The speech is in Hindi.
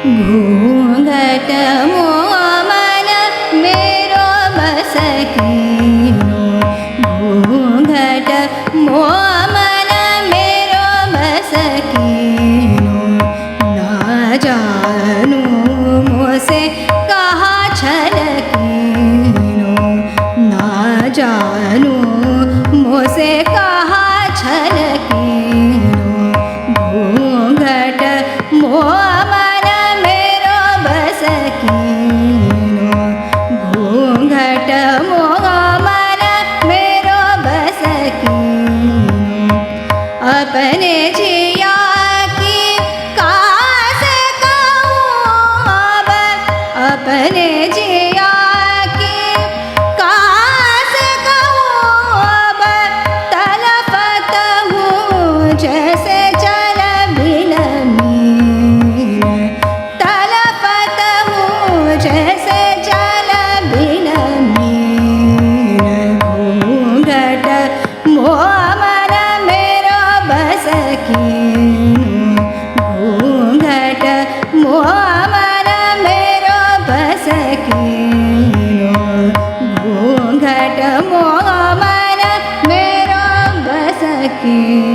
घूंघट मोमन मेरो बस कीनो, घूंघट मोमन मेरो बस कीनो। ना जानू मोसे कहा छल कीनो, ना जानू मोसे कहा छल कीनो। घूंघट मोमन मेरो बस कीनो, घूंघट मोमन मेरो बस कीनो। अपने जिया की कास कहूँ अब, अपने जिया की कास कहूँ अब। तलपत हूँ जैसे जल बिन मीन, तलपत हूँ जैसे जल बिन मीन। घूंघट मोमन मेरो बस कीनो, घूंघट मोमन मेरो बस कीनो। घूंघट मोमन मेरो बस कीनो।